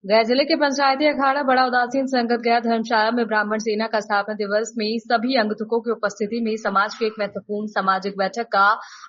गया जिले के पंचायती अखाड़ा बड़ा उदासीन संगत गया धर्मशाला में ब्राह्मण सेना का स्थापना दिवस में सभी अंगतुकों की उपस्थिति में समाज की एक महत्वपूर्ण सामाजिक बैठक का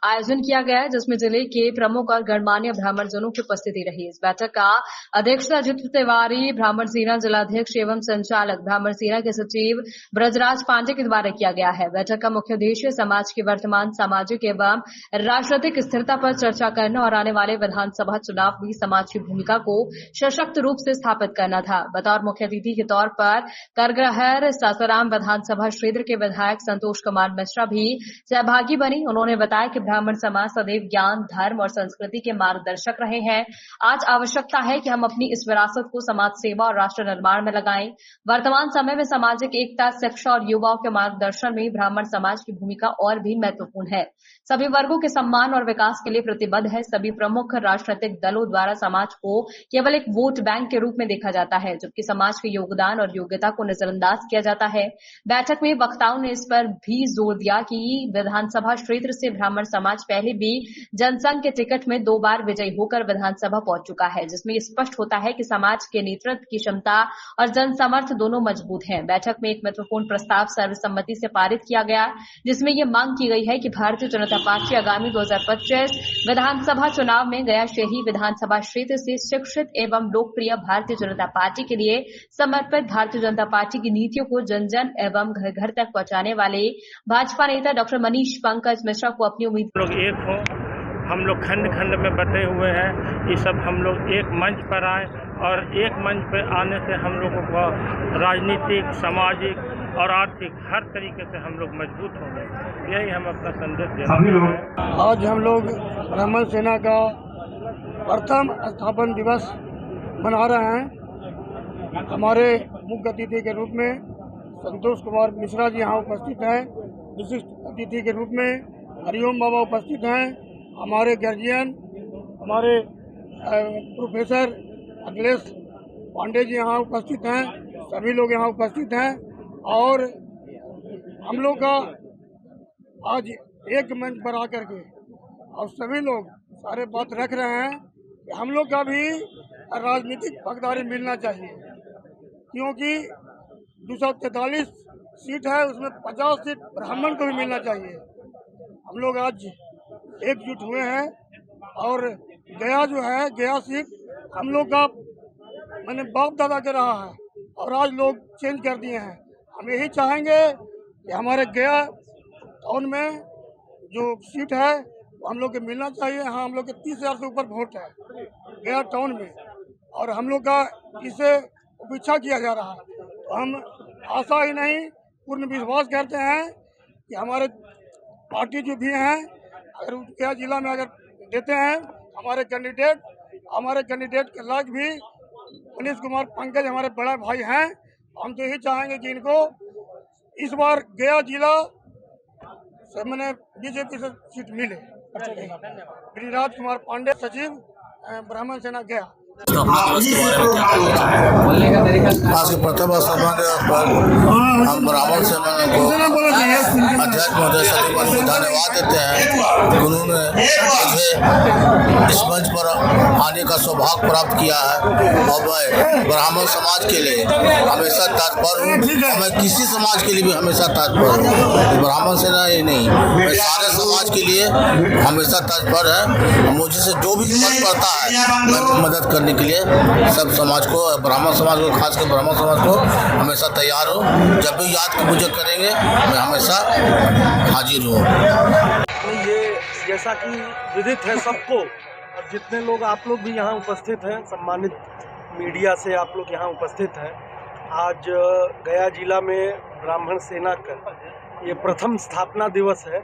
आयोजन किया गया, जिसमें जिले के प्रमुख और गणमान्य ब्राह्मणजनों की उपस्थिति रही। इस बैठक का अध्यक्षता अजित तिवारी, ब्राह्मण सेना जिलाध्यक्ष एवं संचालक ब्राह्मण सेना के सचिव ब्रजराज पांडे के द्वारा किया गया है। बैठक का मुख्य उद्देश्य समाज की वर्तमान सामाजिक एवं राजनीतिक स्थिरता पर चर्चा करना और आने वाले विधानसभा चुनाव में समाज की भूमिका को सशक्त रूप से स्थापित करना था। बतौर मुख्य अतिथि के तौर पर करगहर सासाराम विधानसभा क्षेत्र के विधायक संतोष कुमार मिश्रा भी सहभागी बनी। उन्होंने बताया कि ब्राह्मण समाज सदैव ज्ञान, धर्म और संस्कृति के मार्गदर्शक रहे हैं। आज आवश्यकता है कि हम अपनी इस विरासत को समाज सेवा और राष्ट्र निर्माण में लगाएं। वर्तमान समय में सामाजिक एकता, शिक्षा और युवाओं के मार्गदर्शन में ब्राह्मण समाज की भूमिका और भी महत्वपूर्ण है। सभी वर्गों के सम्मान और विकास के लिए प्रतिबद्ध है। सभी प्रमुख राजनीतिक दलों द्वारा समाज को केवल एक वोट बैंक के रूप में देखा जाता है, जबकि समाज के योगदान और योग्यता को नजरअंदाज किया जाता है। बैठक में वक्ताओं ने इस पर भी जोर दिया कि विधानसभा क्षेत्र से ब्राह्मण समाज पहले भी जनसंघ के टिकट में 2 बार विजयी होकर विधानसभा पहुंच चुका है, जिसमें स्पष्ट होता है कि समाज के नेतृत्व की क्षमता और जनसमर्थ दोनों मजबूत हैं। बैठक में एक महत्वपूर्ण प्रस्ताव सर्वसम्मति से पारित किया गया, जिसमें यह मांग की गई है कि भारतीय जनता पार्टी आगामी 2025 विधानसभा चुनाव में गया शहरी विधानसभा क्षेत्र से शिक्षित एवं लोकप्रिय भारतीय जनता पार्टी के लिए समर्पित भारतीय जनता पार्टी की नीतियों को जन जन एवं घर घर तक पहुंचाने वाले भाजपा नेता डॉक्टर मनीष पंकज मिश्रा को अपनी उम्मीद लोग एक हो, हम लोग खंड खंड में बटे हुए हैं। ये सब हम लोग एक मंच पर आए और एक मंच पर आने से हम लोगों को राजनीतिक, सामाजिक और आर्थिक हर तरीके से हम लोग मजबूत हो गए। यही हम अपना संदेश देते हैं। आज हम लोग ब्राह्मण सेना का प्रथम स्थापन दिवस मना रहे हैं। हमारे मुख्य अतिथि के रूप में संतोष कुमार मिश्रा जी यहाँ उपस्थित हैं। विशिष्ट अतिथि के रूप में हरिओम बाबा उपस्थित हैं। हमारे गार्जियन, हमारे प्रोफेसर अखिलेश पांडे जी यहाँ उपस्थित हैं। सभी लोग यहाँ उपस्थित हैं और हम लोग का आज एक मंच पर आकर के और सभी लोग सारे बात रख रहे हैं कि हम लोग का भी राजनीतिक भागीदारी मिलना चाहिए, क्योंकि 243 सीट है, उसमें 50 सीट ब्राह्मण को भी मिलना चाहिए। हम लोग आज एकजुट हुए हैं और गया जो है, गया सीट हम लोग का मैंने बाप दादा के रहा है और आज लोग चेंज कर दिए हैं। हम यही चाहेंगे कि हमारे गया टाउन में जो सीट है वो हम लोग को मिलना चाहिए। हाँ, हम लोग के 30,000 से ऊपर वोट है गया टाउन में और हम लोग का इसे उपेक्षा किया जा रहा है। तो हम आशा ही नहीं, पूर्ण विश्वास करते हैं कि हमारे पार्टी जो भी हैं, अगर गया जिला में अगर देते हैं हमारे कैंडिडेट के लायक भी मनीष कुमार पंकज हमारे बड़ा भाई हैं। हम तो यही चाहेंगे कि इनको इस बार गया जिला से मैंने बीजेपी से सीट मिले। गिरिराज कुमार पांडे, सचिव ब्राह्मण सेना गया। आज के प्रथम स्थापना दिवस पर हम ब्राह्मण सेना को अध्यक्ष महोदय सचिव को धन्यवाद देते हैं। उन्होंने मुझे इस मंच पर आने का सौभाग्य प्राप्त किया है और मैं ब्राह्मण समाज के लिए हमेशा तत्पर हूँ। मैं किसी समाज के लिए भी हमेशा तत्पर हूँ। ब्राह्मण सेना ही नहीं, मैं सारे समाज के लिए हमेशा तत्पर है। मुझे से जो भी मदद पड़ता है मैं मदद करने के लिए सब समाज को, ब्राह्मण समाज को, खासकर ब्राह्मण समाज को हमेशा तैयार हूँ। जब भी याद मुझे करेंगे मैं हमेशा हाजिर हूँ। ये जैसा कि विदित है सबको, और जितने लोग आप लोग भी यहाँ उपस्थित हैं, सम्मानित मीडिया से आप लोग यहाँ उपस्थित हैं, आज गया जिला में ब्राह्मण सेना का ये प्रथम स्थापना दिवस है,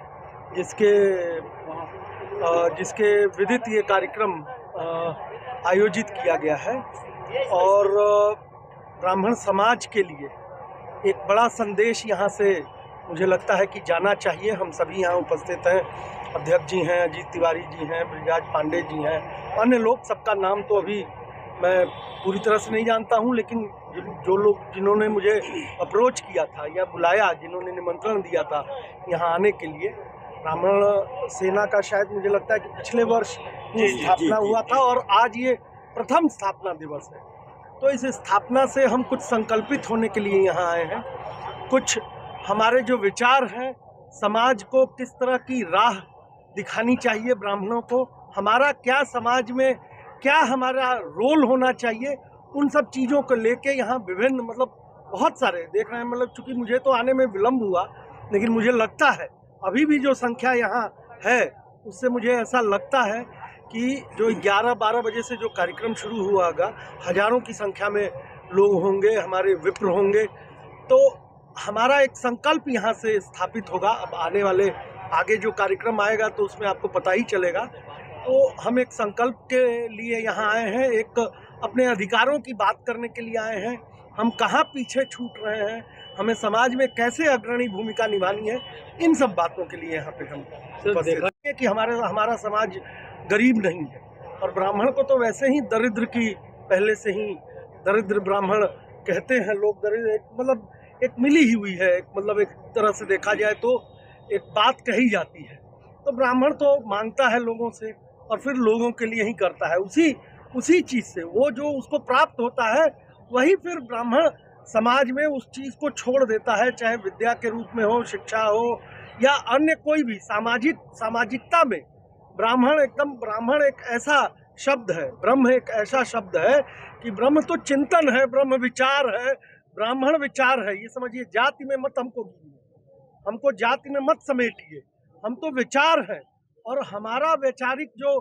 जिसके विदित ये कार्यक्रम आयोजित किया गया है और ब्राह्मण समाज के लिए एक बड़ा संदेश यहाँ से मुझे लगता है कि जाना चाहिए। हम सभी यहाँ उपस्थित हैं, अध्यक्ष जी हैं, अजीत तिवारी जी हैं, ब्रजराज पांडे जी हैं, अन्य लोग, सबका नाम तो अभी मैं पूरी तरह से नहीं जानता हूँ, लेकिन जो लोग जिन्होंने मुझे अप्रोच किया था या बुलाया, जिन्होंने निमंत्रण दिया था यहाँ आने के लिए, ब्राह्मण सेना का शायद मुझे लगता है कि पिछले वर्ष स्थापना हुआ था और आज ये प्रथम स्थापना दिवस है। तो इस स्थापना से हम कुछ संकल्पित होने के लिए यहाँ आए हैं। कुछ हमारे जो विचार हैं, समाज को किस तरह की राह दिखानी चाहिए ब्राह्मणों को, हमारा क्या समाज में क्या हमारा रोल होना चाहिए, उन सब चीज़ों को लेके यहाँ विभिन्न बहुत सारे देख रहे हैं। चूँकि मुझे तो आने में विलम्ब हुआ, लेकिन मुझे लगता है अभी भी जो संख्या यहाँ है उससे मुझे ऐसा लगता है कि जो 11-12 बजे से जो कार्यक्रम शुरू हुआ होगा, हजारों की संख्या में लोग होंगे, हमारे विप्र होंगे। तो हमारा एक संकल्प यहाँ से स्थापित होगा। अब आने वाले आगे जो कार्यक्रम आएगा तो उसमें आपको पता ही चलेगा। तो हम एक संकल्प के लिए यहाँ आए हैं, एक अपने अधिकारों की बात करने के लिए आए हैं। हम कहाँ पीछे छूट रहे हैं, हमें समाज में कैसे अग्रणी भूमिका निभानी है, इन सब बातों के लिए यहाँ पे हम देखा है कि हमारा समाज गरीब नहीं है। और ब्राह्मण को तो वैसे ही दरिद्र की पहले से ही दरिद्र ब्राह्मण कहते हैं लोग। दरिद्र एक मिली ही हुई है, एक तरह से देखा जाए तो एक बात कही जाती है। तो ब्राह्मण तो मांगता है लोगों से और फिर लोगों के लिए ही करता है। उसी चीज़ से वो जो उसको प्राप्त होता है वही फिर ब्राह्मण समाज में उस चीज़ को छोड़ देता है, चाहे विद्या के रूप में हो, शिक्षा हो या अन्य कोई भी सामाजिकता में। ब्राह्मण एक ऐसा शब्द है, ब्रह्म एक ऐसा शब्द है कि ब्रह्म तो चिंतन है, ब्रह्म विचार है, ब्राह्मण विचार है। ये समझिए, जाति में मत हमको जाति में मत समेटिए, हम तो विचार है। और हमारा वैचारिक जो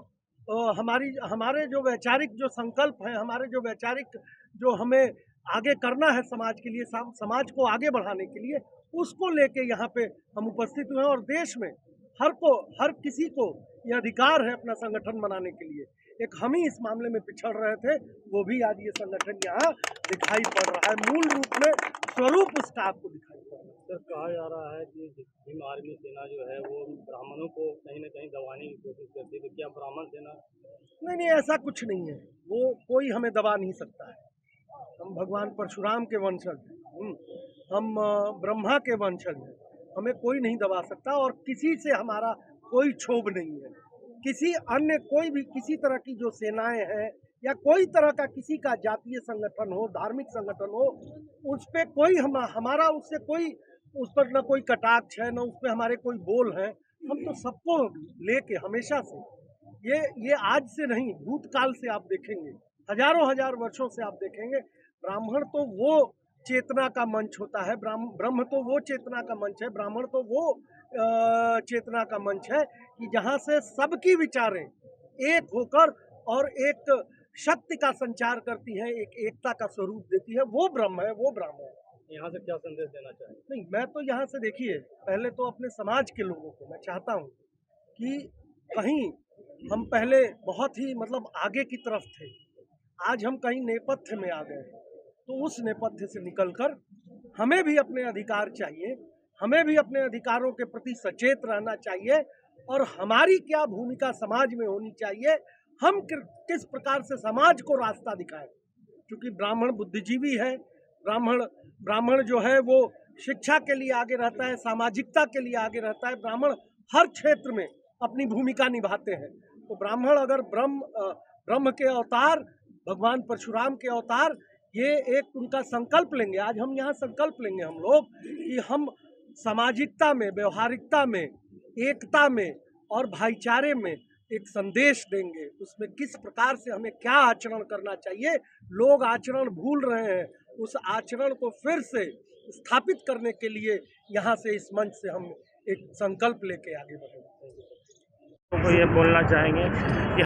हमारे जो वैचारिक जो संकल्प हैं, हमारे जो वैचारिक जो हमें आगे करना है समाज के लिए, समाज को आगे बढ़ाने के लिए, उसको लेके यहाँ पे हम उपस्थित हुए हैं। और देश में हर किसी को ये अधिकार है अपना संगठन बनाने के लिए। एक हम ही इस मामले में पिछड़ रहे थे, वो भी आज ये संगठन यहाँ दिखाई पड़ रहा है, मूल रूप में स्वरूप उसका आपको दिखाई पड़ रहा है। सर, कहा जा रहा है कि भीम आर्मी सेना जो है वो ब्राह्मणों को कहीं न कहीं दबाने की कोशिश करती है, तो क्या ब्राह्मण सेना? नहीं, ऐसा कुछ नहीं है। वो कोई हमें दबा नहीं सकता है। हम भगवान परशुराम के वंशज हैं, हम ब्रह्मा के वंशज हैं, हमें कोई नहीं दबा सकता। और किसी से हमारा कोई क्षोभ नहीं है। कोई भी किसी तरह की जो सेनाएं हैं या कोई तरह का किसी का जातीय संगठन हो, धार्मिक संगठन हो, उस पर कोई हमारा उससे कोई उस पर न कोई कटाक्ष है, न उस पर हमारे कोई बोल है। हम तो सबको लेके हमेशा से ये आज से नहीं, भूतकाल से आप देखेंगे, हजार वर्षों से आप देखेंगे, ब्राह्मण तो वो चेतना का मंच होता है, ब्रह्म तो वो चेतना का मंच है, ब्राह्मण तो वो चेतना का मंच है कि जहाँ से सबकी विचारें एक होकर और एक शक्ति का संचार करती है, एक एकता का स्वरूप देती है। वो ब्रह्म है, वो ब्राह्मण है। यहाँ से क्या संदेश देना चाहिए? नहीं, मैं तो यहाँ से देखिए, पहले तो अपने समाज के लोगों को मैं चाहता हूँ कि कहीं हम पहले बहुत ही आगे की तरफ थे, आज हम कहीं नेपथ्य में आ गए। तो उस नेपथ्य से निकलकर हमें भी अपने अधिकार चाहिए, हमें भी अपने अधिकारों के प्रति सचेत रहना चाहिए और हमारी क्या भूमिका समाज में होनी चाहिए, हम किस प्रकार से समाज को रास्ता दिखाएं। क्योंकि ब्राह्मण बुद्धिजीवी है, ब्राह्मण जो है वो शिक्षा के लिए आगे रहता है, सामाजिकता के लिए आगे रहता है। ब्राह्मण हर क्षेत्र में अपनी भूमिका निभाते हैं। तो ब्राह्मण अगर ब्रह्म के अवतार, भगवान परशुराम के अवतार, ये एक उनका संकल्प लेंगे। आज हम यहाँ संकल्प लेंगे हम लोग कि हम सामाजिकता में, व्यवहारिकता में, एकता में और भाईचारे में एक संदेश देंगे। उसमें किस प्रकार से हमें क्या आचरण करना चाहिए, लोग आचरण भूल रहे हैं, उस आचरण को फिर से स्थापित करने के लिए यहाँ से इस मंच से हम एक संकल्प लेके आगे बढ़ेंगे। तो ये बोलना चाहेंगे कि